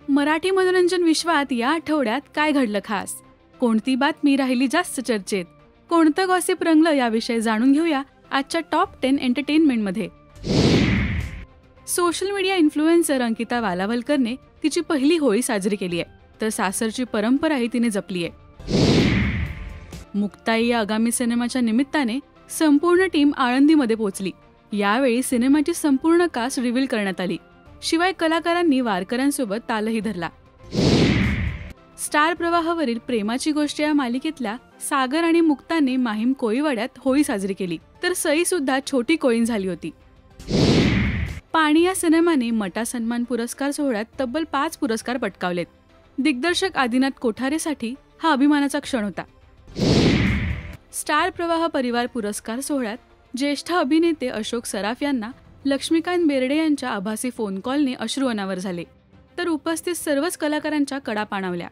मराठी मनोरंजन विश्वात या आठवड्यात काय घडलं खास, कोणती बातमी राहिली जास्त चर्चेत, कोणतं गॉसिप रंगलं याविषयी जाणून घेऊया आजच्या टॉप 10 एंटरटेनमेंटमध्ये. सोशल मीडिया इन्फ्लुएन्सर अंकिता वालावलकरने तिची पहिली होळी साजरी केली आहे, तर सासरची परंपराही तिने जपली आहे. मुक्ताई या आगामी सिनेमाच्या निमित्ताने संपूर्ण टीम आळंदीमध्ये पोहोचली. यावेळी सिनेमाची संपूर्ण कास्ट रिव्हील करण्यात आली. शिवाय कलाकारांनी वारकऱ्यांसोबत तालही धरला. स्टार प्रवाहावरील प्रेमाची गोष्ट या मालिकेतल्या सागर आणि मुक्ताने माहीम कोळीवाड्यात होळी साजरी केली, तर सई सुद्धा छोटी कोळीण झाली होती. पाणी या सिनेमाने मटा सन्मान पुरस्कार सोहळ्यात तब्बल 5 पुरस्कार पटकावलेत. दिग्दर्शक आदिनाथ कोठारेसाठी हा अभिमानाचा क्षण होता. स्टार प्रवाह परिवार पुरस्कार सोहळ्यात ज्येष्ठ अभिनेते अशोक सराफ यांना लक्ष्मीकांत बेर्डे यांच्या आभासी फोन कॉलने अश्रू अनावर झाले, तर उपस्थित सर्वच कलाकारांच्या कडा पाणावल्या.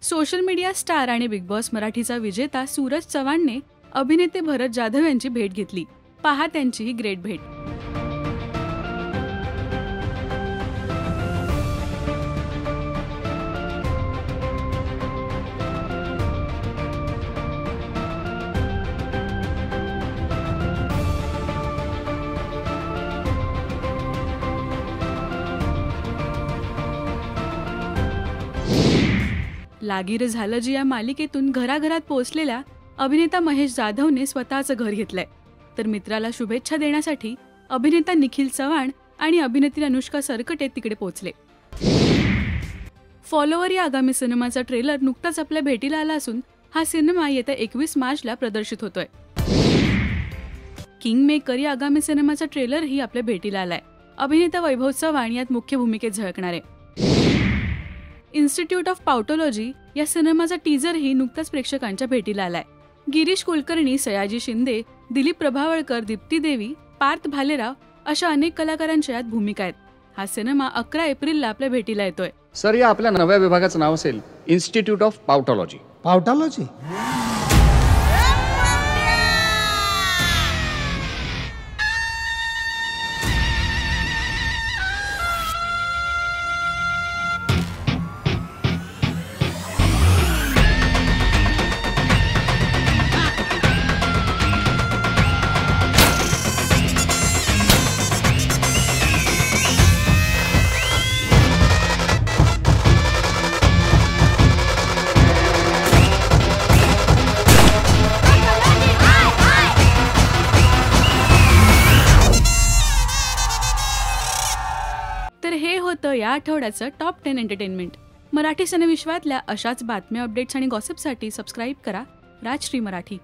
सोशल मीडिया स्टार आणि बिग बॉस मराठीचा विजेता सूरज चव्हाणने अभिनेते भरत जाधव यांची भेट घेतली. पहा त्यांची ही ग्रेट भेट. लागी झालं जी या मालिकेतून घराघरात पोहोचलेल्या अभिनेता महेश जाधवने स्वतःचं घर घेतलंय, तर मित्राला शुभेच्छा देण्यासाठी अभिनेता निखिल चव्हाण आणि अभिनेत्री अनुष्का सरकटे तिकडे पोहोचले. फॉलोवर या आगामी सिनेमाचा ट्रेलर नुकताच आपल्या भेटीला आला असून हा सिनेमा येत्या 21 मार्चला प्रदर्शित होतोय. किंग मेकर या आगामी सिनेमाचा ट्रेलरही आपल्या भेटीला आलाय. अभिनेता वैभव चव्हाण यात मुख्य भूमिकेत झळकणार आहे. इन्स्टिट्यूट ऑफ पाउटोलॉजी या सिनेमाचा टीजरही नुकताच प्रेक्षकांच्या भेटीला आलाय. गिरीश कुलकर्णी, सयाजी शिंदे, दिलीप प्रभावळकर, दीप्ती देवी, पार्थ भालेराव अशा अनेक कलाकारांच्या यात भूमिका आहेत. हा सिनेमा 11 एप्रिलला आपल्या भेटीला येतोय. सर, या आपल्या नव्या विभागाचं नाव असेल इन्स्टिट्यूट ऑफ पाउटोलॉजी. पाउटोलॉजी? तर हे होतं या आठवड्याचं टॉप 10 एंटरटेनमेंट. मराठी सिनेविश्वातल्या अशाच बातम्या, अपडेट्स आणि गॉसिपसाठी सबस्क्राईब करा राजश्री मराठी.